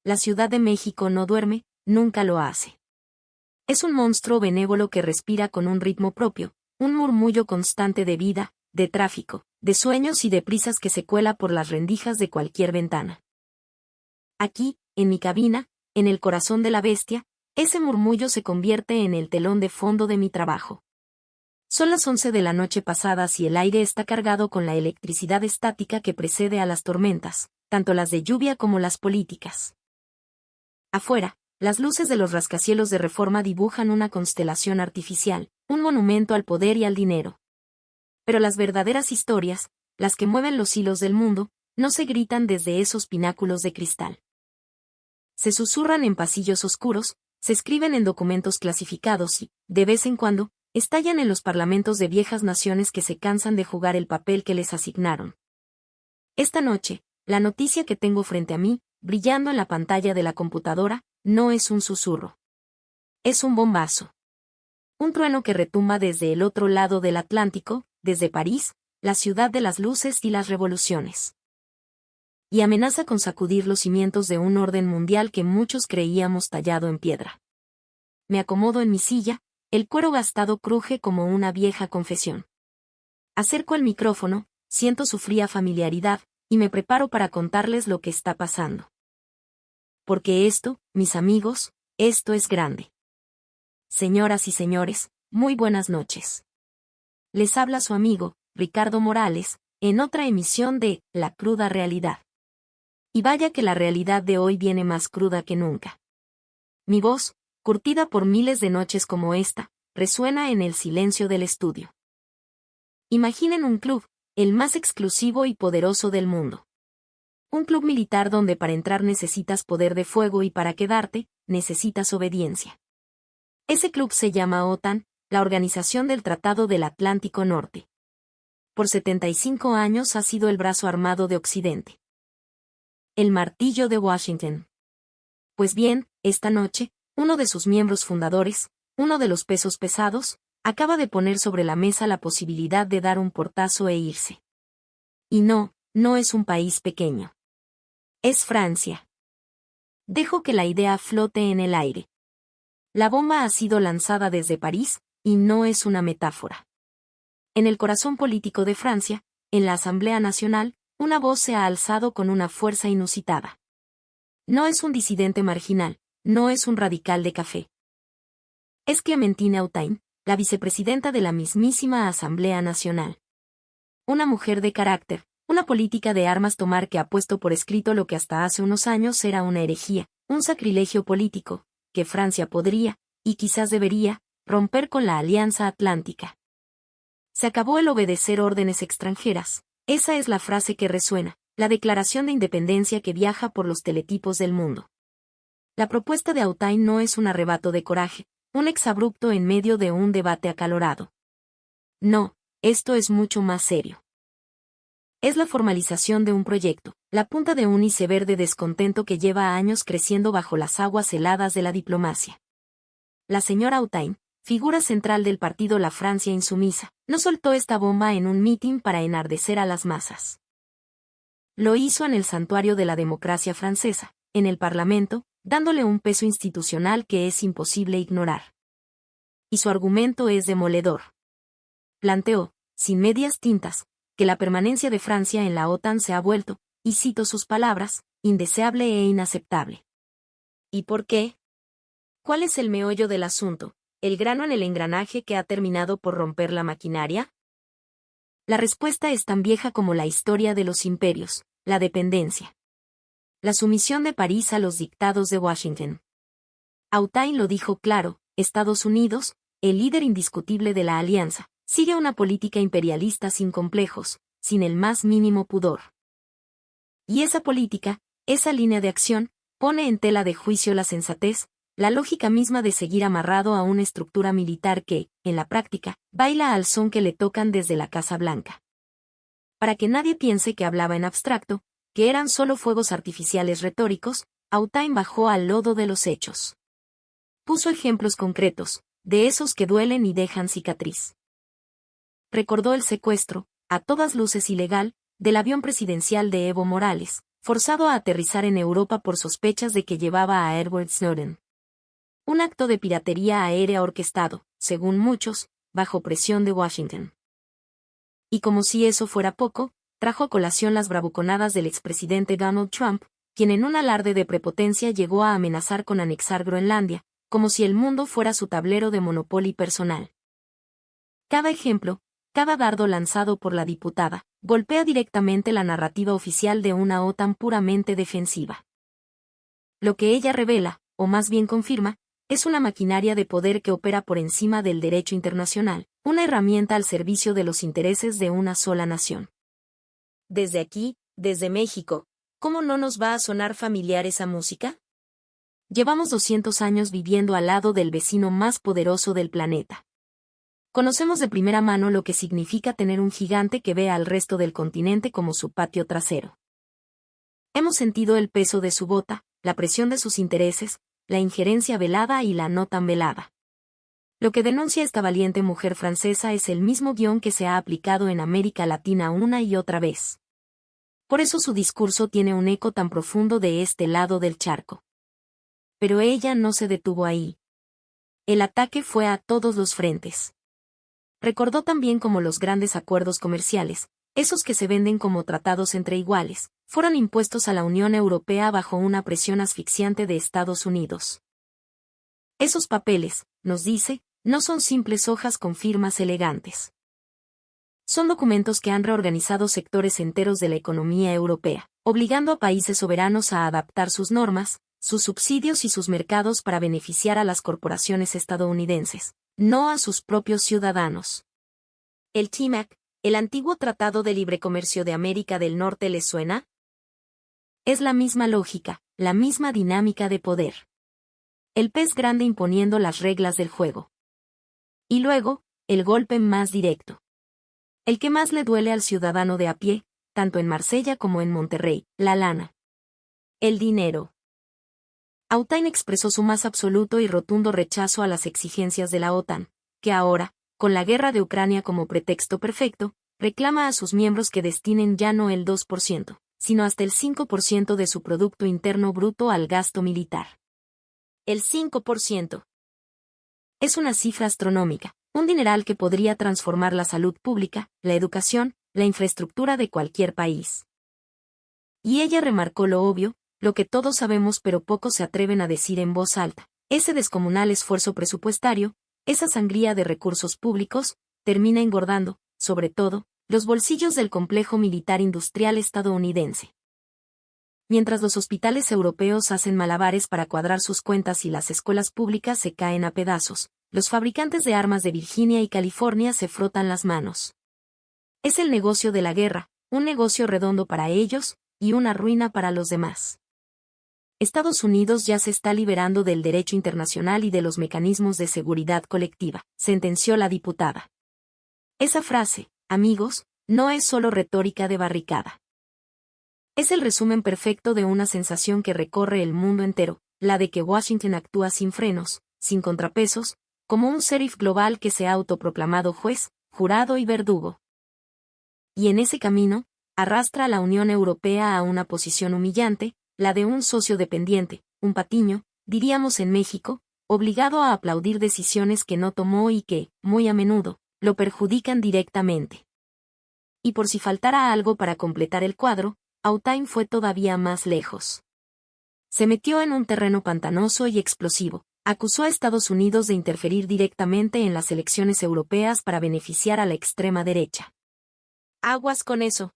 la Ciudad de México no duerme, nunca lo hace. Es un monstruo benévolo que respira con un ritmo propio, un murmullo constante de vida, de tráfico, de sueños y de prisas que se cuela por las rendijas de cualquier ventana. Aquí, en mi cabina, en el corazón de la bestia, ese murmullo se convierte en el telón de fondo de mi trabajo. Son las 11 de la noche pasadas y el aire está cargado con la electricidad estática que precede a las tormentas, tanto las de lluvia como las políticas. Afuera, las luces de los rascacielos de Reforma dibujan una constelación artificial, un monumento al poder y al dinero. Pero las verdaderas historias, las que mueven los hilos del mundo, no se gritan desde esos pináculos de cristal. Se susurran en pasillos oscuros, se escriben en documentos clasificados y, de vez en cuando, estallan en los parlamentos de viejas naciones que se cansan de jugar el papel que les asignaron. Esta noche, la noticia que tengo frente a mí, brillando en la pantalla de la computadora, no es un susurro. Es un bombazo. Un trueno que retumba desde el otro lado del Atlántico, desde París, la ciudad de las luces y las revoluciones. Y amenaza con sacudir los cimientos de un orden mundial que muchos creíamos tallado en piedra. Me acomodo en mi silla, el cuero gastado cruje como una vieja confesión. Acerco el micrófono, siento su fría familiaridad, y me preparo para contarles lo que está pasando. Porque esto, mis amigos, esto es grande. Señoras y señores, muy buenas noches. Les habla su amigo, Ricardo Morales, en otra emisión de La Cruda Realidad. Y vaya que la realidad de hoy viene más cruda que nunca. Mi voz, curtida por miles de noches como esta, resuena en el silencio del estudio. Imaginen un club, el más exclusivo y poderoso del mundo. Un club militar donde para entrar necesitas poder de fuego y para quedarte, necesitas obediencia. Ese club se llama OTAN, la Organización del Tratado del Atlántico Norte. Por 75 años ha sido el brazo armado de Occidente. El martillo de Washington. Pues bien, esta noche, uno de sus miembros fundadores, uno de los pesos pesados, acaba de poner sobre la mesa la posibilidad de dar un portazo e irse. Y no, no es un país pequeño. Es Francia. Dejo que la idea flote en el aire. La bomba ha sido lanzada desde París, y no es una metáfora. En el corazón político de Francia, en la Asamblea Nacional, una voz se ha alzado con una fuerza inusitada. No es un disidente marginal, no es un radical de café. Es Clémentine Autain, la vicepresidenta de la mismísima Asamblea Nacional. Una mujer de carácter, una política de armas tomar que ha puesto por escrito lo que hasta hace unos años era una herejía, un sacrilegio político, que Francia podría, y quizás debería, romper con la Alianza Atlántica. Se acabó el obedecer órdenes extranjeras. Esa es la frase que resuena, la declaración de independencia que viaja por los teletipos del mundo. La propuesta de Autain no es un arrebato de coraje, un exabrupto en medio de un debate acalorado. No, esto es mucho más serio. Es la formalización de un proyecto, la punta de un iceberg de descontento que lleva años creciendo bajo las aguas heladas de la diplomacia. La señora Autain, figura central del partido La Francia Insumisa, no soltó esta bomba en un mitin para enardecer a las masas. Lo hizo en el santuario de la democracia francesa, en el Parlamento, dándole un peso institucional que es imposible ignorar. Y su argumento es demoledor. Planteó, sin medias tintas, que la permanencia de Francia en la OTAN se ha vuelto, y cito sus palabras, indeseable e inaceptable. ¿Y por qué? ¿Cuál es el meollo del asunto? ¿El grano en el engranaje que ha terminado por romper la maquinaria? La respuesta es tan vieja como la historia de los imperios, la dependencia. La sumisión de París a los dictados de Washington. Autain lo dijo claro, Estados Unidos, el líder indiscutible de la alianza, sigue una política imperialista sin complejos, sin el más mínimo pudor. Y esa política, esa línea de acción, pone en tela de juicio la sensatez, la lógica misma de seguir amarrado a una estructura militar que, en la práctica, baila al son que le tocan desde la Casa Blanca. Para que nadie piense que hablaba en abstracto, que eran solo fuegos artificiales retóricos, Autain bajó al lodo de los hechos. Puso ejemplos concretos, de esos que duelen y dejan cicatriz. Recordó el secuestro, a todas luces ilegal, del avión presidencial de Evo Morales, forzado a aterrizar en Europa por sospechas de que llevaba a Edward Snowden. Un acto de piratería aérea orquestado, según muchos, bajo presión de Washington. Y como si eso fuera poco, trajo a colación las bravuconadas del expresidente Donald Trump, quien en un alarde de prepotencia llegó a amenazar con anexar Groenlandia, como si el mundo fuera su tablero de Monopoly personal. Cada ejemplo, cada dardo lanzado por la diputada, golpea directamente la narrativa oficial de una OTAN puramente defensiva. Lo que ella revela, o más bien confirma, es una maquinaria de poder que opera por encima del derecho internacional, una herramienta al servicio de los intereses de una sola nación. Desde aquí, desde México, ¿cómo no nos va a sonar familiar esa música? Llevamos 200 años viviendo al lado del vecino más poderoso del planeta. Conocemos de primera mano lo que significa tener un gigante que ve al resto del continente como su patio trasero. Hemos sentido el peso de su bota, la presión de sus intereses, la injerencia velada y la no tan velada. Lo que denuncia esta valiente mujer francesa es el mismo guión que se ha aplicado en América Latina una y otra vez. Por eso su discurso tiene un eco tan profundo de este lado del charco. Pero ella no se detuvo ahí. El ataque fue a todos los frentes. Recordó también cómo los grandes acuerdos comerciales, esos que se venden como tratados entre iguales, fueron impuestos a la Unión Europea bajo una presión asfixiante de Estados Unidos. Esos papeles, nos dice, no son simples hojas con firmas elegantes. Son documentos que han reorganizado sectores enteros de la economía europea, obligando a países soberanos a adaptar sus normas, sus subsidios y sus mercados para beneficiar a las corporaciones estadounidenses, no a sus propios ciudadanos. ¿El TMAC, el antiguo Tratado de Libre Comercio de América del Norte, les suena? Es la misma lógica, la misma dinámica de poder. El pez grande imponiendo las reglas del juego. Y luego, el golpe más directo. El que más le duele al ciudadano de a pie, tanto en Marsella como en Monterrey, la lana. El dinero. Autain expresó su más absoluto y rotundo rechazo a las exigencias de la OTAN, que ahora, con la guerra de Ucrania como pretexto perfecto, reclama a sus miembros que destinen ya no el 2%, sino hasta el 5% de su Producto Interno Bruto al gasto militar. El 5%. Es una cifra astronómica, un dineral que podría transformar la salud pública, la educación, la infraestructura de cualquier país. Y ella remarcó lo obvio, lo que todos sabemos pero pocos se atreven a decir en voz alta: ese descomunal esfuerzo presupuestario, esa sangría de recursos públicos, termina engordando, sobre todo, los bolsillos del complejo militar industrial estadounidense. Mientras los hospitales europeos hacen malabares para cuadrar sus cuentas y las escuelas públicas se caen a pedazos, los fabricantes de armas de Virginia y California se frotan las manos. Es el negocio de la guerra, un negocio redondo para ellos, y una ruina para los demás. Estados Unidos ya se está liberando del derecho internacional y de los mecanismos de seguridad colectiva, sentenció la diputada. Esa frase, amigos, no es solo retórica de barricada. Es el resumen perfecto de una sensación que recorre el mundo entero, la de que Washington actúa sin frenos, sin contrapesos, como un sheriff global que se ha autoproclamado juez, jurado y verdugo. Y en ese camino, arrastra a la Unión Europea a una posición humillante, la de un socio dependiente, un patiño, diríamos en México, obligado a aplaudir decisiones que no tomó y que, muy a menudo, lo perjudican directamente. Y por si faltara algo para completar el cuadro, Autain fue todavía más lejos. Se metió en un terreno pantanoso y explosivo, acusó a Estados Unidos de interferir directamente en las elecciones europeas para beneficiar a la extrema derecha. Aguas con eso.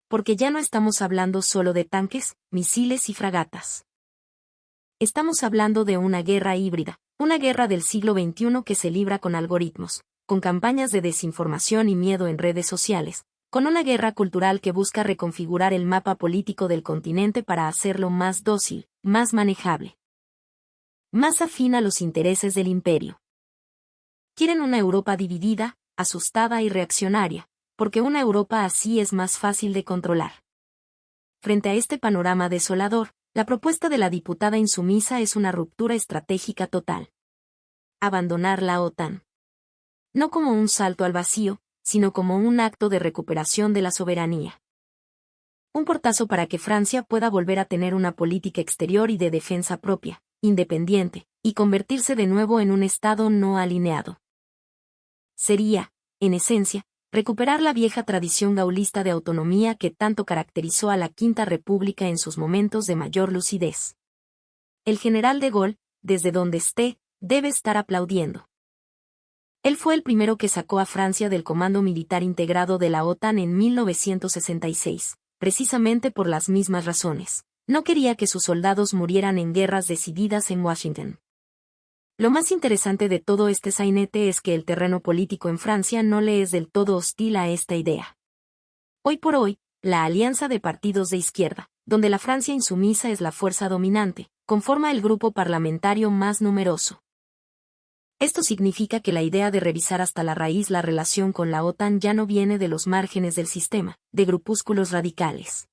Porque ya no estamos hablando solo de tanques, misiles y fragatas. Estamos hablando de una guerra híbrida, una guerra del siglo XXI que se libra con algoritmos, con campañas de desinformación y miedo en redes sociales, con una guerra cultural que busca reconfigurar el mapa político del continente para hacerlo más dócil, más manejable, más afín a los intereses del imperio. Quieren una Europa dividida, asustada y reaccionaria, porque una Europa así es más fácil de controlar. Frente a este panorama desolador, la propuesta de la diputada insumisa es una ruptura estratégica total. Abandonar la OTAN. No como un salto al vacío, sino como un acto de recuperación de la soberanía. Un portazo para que Francia pueda volver a tener una política exterior y de defensa propia, independiente, y convertirse de nuevo en un Estado no alineado. Sería, en esencia, recuperar la vieja tradición gaullista de autonomía que tanto caracterizó a la Quinta República en sus momentos de mayor lucidez. El general de Gaulle, desde donde esté, debe estar aplaudiendo. Él fue el primero que sacó a Francia del Comando Militar Integrado de la OTAN en 1966, precisamente por las mismas razones. No quería que sus soldados murieran en guerras decididas en Washington. Lo más interesante de todo este sainete es que el terreno político en Francia no le es del todo hostil a esta idea. Hoy por hoy, la alianza de partidos de izquierda, donde la Francia insumisa es la fuerza dominante, conforma el grupo parlamentario más numeroso. Esto significa que la idea de revisar hasta la raíz la relación con la OTAN ya no viene de los márgenes del sistema, de grupúsculos radicales.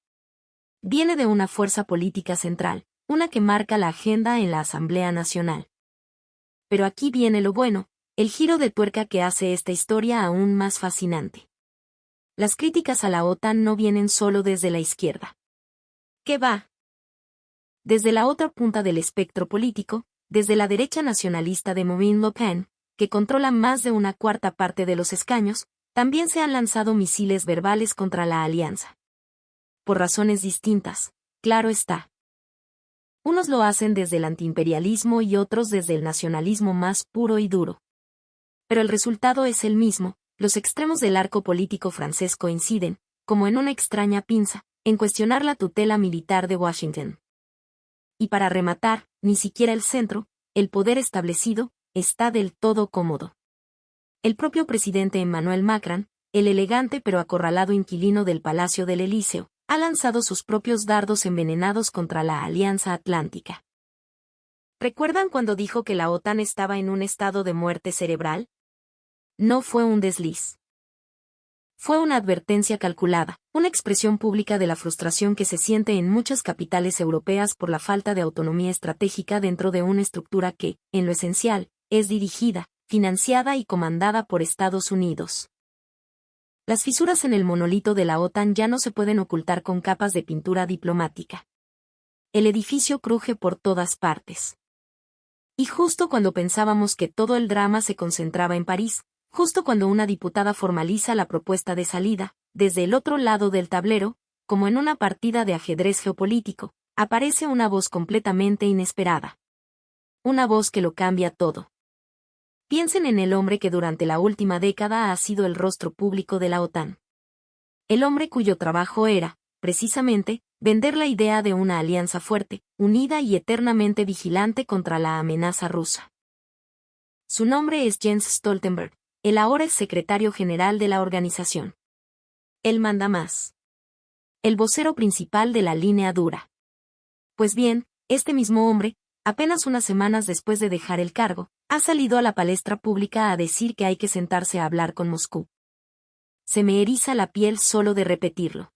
Viene de una fuerza política central, una que marca la agenda en la Asamblea Nacional. Pero aquí viene lo bueno, el giro de tuerca que hace esta historia aún más fascinante. Las críticas a la OTAN no vienen solo desde la izquierda. ¿Qué va? Desde la otra punta del espectro político, desde la derecha nacionalista de Marine Le Pen, que controla más de una cuarta parte de los escaños, también se han lanzado misiles verbales contra la alianza. Por razones distintas, claro está. Unos lo hacen desde el antiimperialismo y otros desde el nacionalismo más puro y duro. Pero el resultado es el mismo, los extremos del arco político francés coinciden, como en una extraña pinza, en cuestionar la tutela militar de Washington. Y para rematar, ni siquiera el centro, el poder establecido, está del todo cómodo. El propio presidente Emmanuel Macron, el elegante pero acorralado inquilino del Palacio del Elíseo, ha lanzado sus propios dardos envenenados contra la Alianza Atlántica. ¿Recuerdan cuando dijo que la OTAN estaba en un estado de muerte cerebral? No fue un desliz. Fue una advertencia calculada, una expresión pública de la frustración que se siente en muchas capitales europeas por la falta de autonomía estratégica dentro de una estructura que, en lo esencial, es dirigida, financiada y comandada por Estados Unidos. Las fisuras en el monolito de la OTAN ya no se pueden ocultar con capas de pintura diplomática. El edificio cruje por todas partes. Y justo cuando pensábamos que todo el drama se concentraba en París, justo cuando una diputada formaliza la propuesta de salida, desde el otro lado del tablero, como en una partida de ajedrez geopolítico, aparece una voz completamente inesperada. Una voz que lo cambia todo. Piensen en el hombre que durante la última década ha sido el rostro público de la OTAN. El hombre cuyo trabajo era, precisamente, vender la idea de una alianza fuerte, unida y eternamente vigilante contra la amenaza rusa. Su nombre es Jens Stoltenberg, el ahora es secretario general de la organización. Él manda más. El vocero principal de la línea dura. Pues bien, este mismo hombre, apenas unas semanas después de dejar el cargo, ha salido a la palestra pública a decir que hay que sentarse a hablar con Moscú. Se me eriza la piel solo de repetirlo.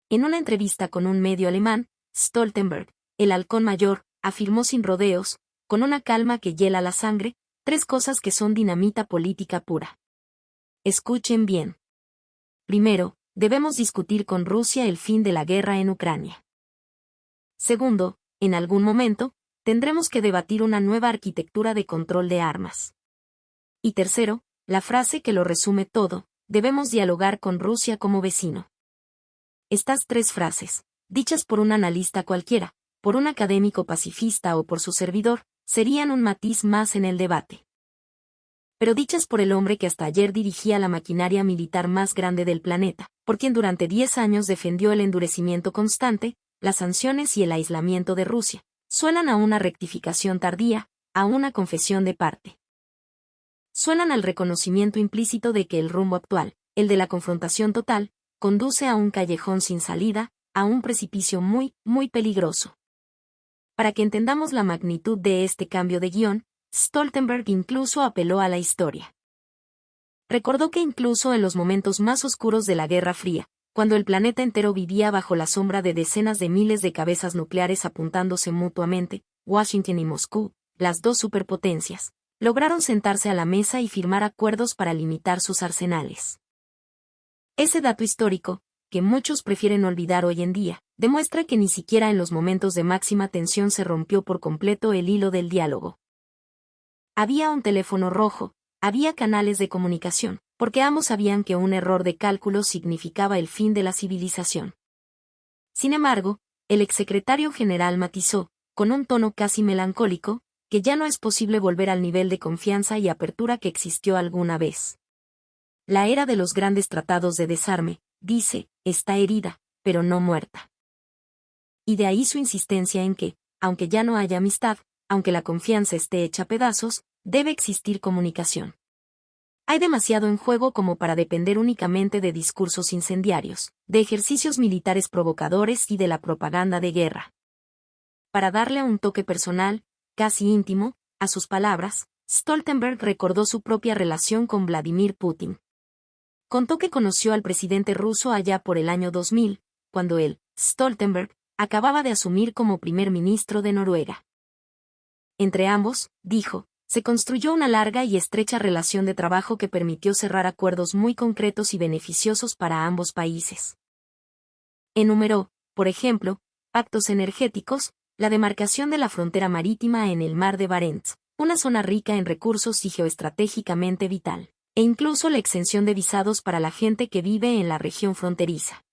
En una entrevista con un medio alemán, Stoltenberg, el halcón mayor, afirmó sin rodeos, con una calma que hiela la sangre, 3 cosas que son dinamita política pura. Escuchen bien. Primero, debemos discutir con Rusia el fin de la guerra en Ucrania. Segundo, en algún momento, tendremos que debatir una nueva arquitectura de control de armas. Y tercero, la frase que lo resume todo, debemos dialogar con Rusia como vecino. Estas 3 frases, dichas por un analista cualquiera, por un académico pacifista o por su servidor, serían un matiz más en el debate. Pero dichas por el hombre que hasta ayer dirigía la maquinaria militar más grande del planeta, por quien durante 10 años defendió el endurecimiento constante, las sanciones y el aislamiento de Rusia, suenan a una rectificación tardía, a una confesión de parte. Suenan al reconocimiento implícito de que el rumbo actual, el de la confrontación total, conduce a un callejón sin salida, a un precipicio muy, muy peligroso. Para que entendamos la magnitud de este cambio de guión, Stoltenberg incluso apeló a la historia. Recordó que incluso en los momentos más oscuros de la Guerra Fría, cuando el planeta entero vivía bajo la sombra de decenas de miles de cabezas nucleares apuntándose mutuamente, Washington y Moscú, las 2 superpotencias, lograron sentarse a la mesa y firmar acuerdos para limitar sus arsenales. Ese dato histórico, que muchos prefieren olvidar hoy en día, demuestra que ni siquiera en los momentos de máxima tensión se rompió por completo el hilo del diálogo. Había un teléfono rojo, había canales de comunicación, porque ambos sabían que un error de cálculo significaba el fin de la civilización. Sin embargo, el exsecretario general matizó, con un tono casi melancólico, que ya no es posible volver al nivel de confianza y apertura que existió alguna vez. La era de los grandes tratados de desarme, dice, está herida, pero no muerta. Y de ahí su insistencia en que, aunque ya no haya amistad, aunque la confianza esté hecha pedazos, debe existir comunicación. Hay demasiado en juego como para depender únicamente de discursos incendiarios, de ejercicios militares provocadores y de la propaganda de guerra. Para darle un toque personal, casi íntimo, a sus palabras, Stoltenberg recordó su propia relación con Vladimir Putin. Contó que conoció al presidente ruso allá por el año 2000, cuando él, Stoltenberg, acababa de asumir como primer ministro de Noruega. Entre ambos, dijo, se construyó una larga y estrecha relación de trabajo que permitió cerrar acuerdos muy concretos y beneficiosos para ambos países. Enumeró, por ejemplo, pactos energéticos, la demarcación de la frontera marítima en el mar de Barents, una zona rica en recursos y geoestratégicamente vital, e incluso la exención de visados para la gente que vive en la región fronteriza.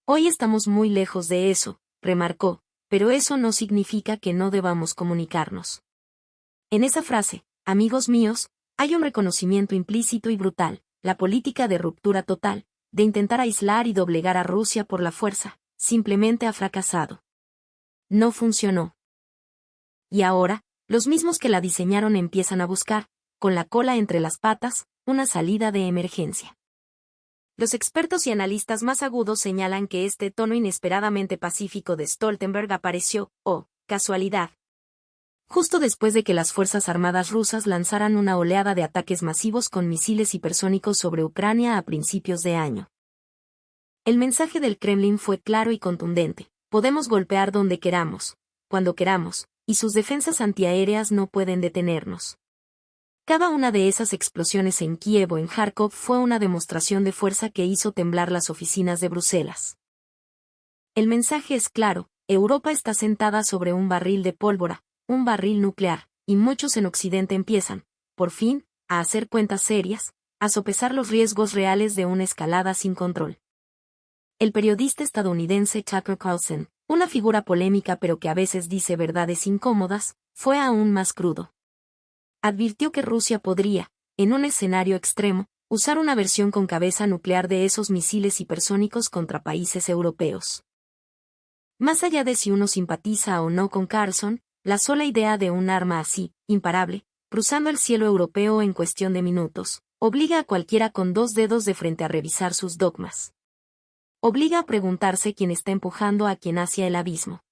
Hoy estamos muy lejos de eso, remarcó, pero eso no significa que no debamos comunicarnos. En esa frase, amigos míos, hay un reconocimiento implícito y brutal, la política de ruptura total, de intentar aislar y doblegar a Rusia por la fuerza, simplemente ha fracasado. No funcionó. Y ahora, los mismos que la diseñaron empiezan a buscar, con la cola entre las patas, una salida de emergencia. Los expertos y analistas más agudos señalan que este tono inesperadamente pacífico de Stoltenberg apareció, casualidad, justo después de que las Fuerzas Armadas rusas lanzaran una oleada de ataques masivos con misiles hipersónicos sobre Ucrania a principios de año. El mensaje del Kremlin fue claro y contundente: podemos golpear donde queramos, cuando queramos, y sus defensas antiaéreas no pueden detenernos. Cada una de esas explosiones en Kiev o en Kharkov fue una demostración de fuerza que hizo temblar las oficinas de Bruselas. El mensaje es claro: Europa está sentada sobre un barril de pólvora, un barril nuclear, y muchos en Occidente empiezan, por fin, a hacer cuentas serias, a sopesar los riesgos reales de una escalada sin control. El periodista estadounidense Tucker Carlson, una figura polémica pero que a veces dice verdades incómodas, fue aún más crudo. Advirtió que Rusia podría, en un escenario extremo, usar una versión con cabeza nuclear de esos misiles hipersónicos contra países europeos. Más allá de si uno simpatiza o no con Carlson, la sola idea de un arma así, imparable, cruzando el cielo europeo en cuestión de minutos, obliga a cualquiera con dos dedos de frente a revisar sus dogmas. Obliga a preguntarse quién está empujando a quién hacia el abismo.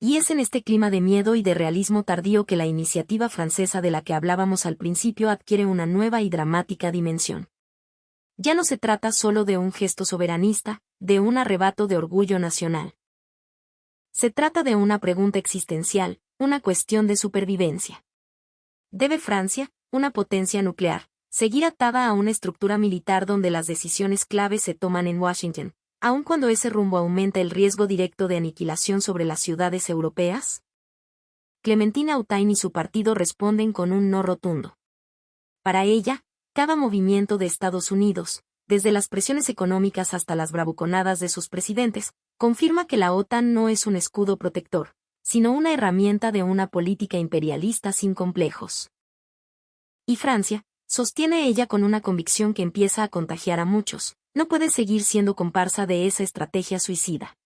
Y es en este clima de miedo y de realismo tardío que la iniciativa francesa de la que hablábamos al principio adquiere una nueva y dramática dimensión. Ya no se trata solo de un gesto soberanista, de un arrebato de orgullo nacional. Se trata de una pregunta existencial, una cuestión de supervivencia. ¿Debe Francia, una potencia nuclear, seguir atada a una estructura militar donde las decisiones claves se toman en Washington, aun cuando ese rumbo aumenta el riesgo directo de aniquilación sobre las ciudades europeas? Clementine Autain y su partido responden con un no rotundo. Para ella, cada movimiento de Estados Unidos, desde las presiones económicas hasta las bravuconadas de sus presidentes, confirma que la OTAN no es un escudo protector, sino una herramienta de una política imperialista sin complejos. Y Francia, sostiene ella con una convicción que empieza a contagiar a muchos, no puede seguir siendo comparsa de esa estrategia suicida.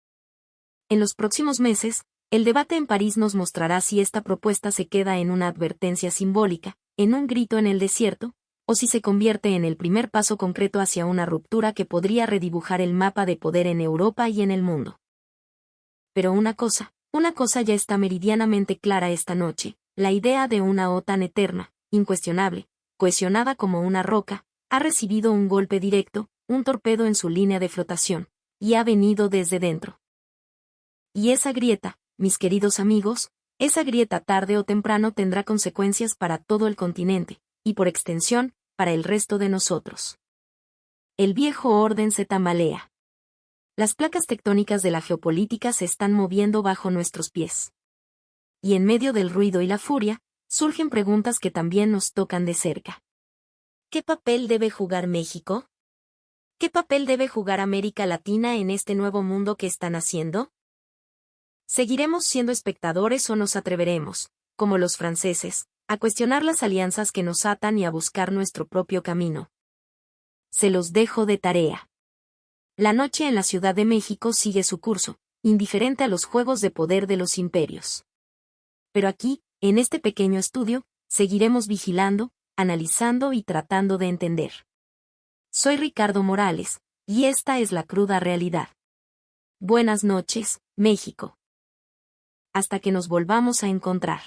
En los próximos meses, el debate en París nos mostrará si esta propuesta se queda en una advertencia simbólica, en un grito en el desierto, o si se convierte en el primer paso concreto hacia una ruptura que podría redibujar el mapa de poder en Europa y en el mundo. Pero una cosa ya está meridianamente clara esta noche: la idea de una OTAN eterna, incuestionable, cohesionada como una roca, ha recibido un golpe directo, un torpedo en su línea de flotación, y ha venido desde dentro. Y esa grieta, mis queridos amigos, esa grieta tarde o temprano tendrá consecuencias para todo el continente, y por extensión, para el resto de nosotros. El viejo orden se tambalea. Las placas tectónicas de la geopolítica se están moviendo bajo nuestros pies. Y en medio del ruido y la furia, surgen preguntas que también nos tocan de cerca. ¿Qué papel debe jugar México? ¿Qué papel debe jugar América Latina en este nuevo mundo que están haciendo? ¿Seguiremos siendo espectadores o nos atreveremos, como los franceses, a cuestionar las alianzas que nos atan y a buscar nuestro propio camino? Se los dejo de tarea. La noche en la Ciudad de México sigue su curso, indiferente a los juegos de poder de los imperios. Pero aquí, en este pequeño estudio, seguiremos vigilando, analizando y tratando de entender. Soy Ricardo Morales, y esta es la cruda realidad. Buenas noches, México. Hasta que nos volvamos a encontrar.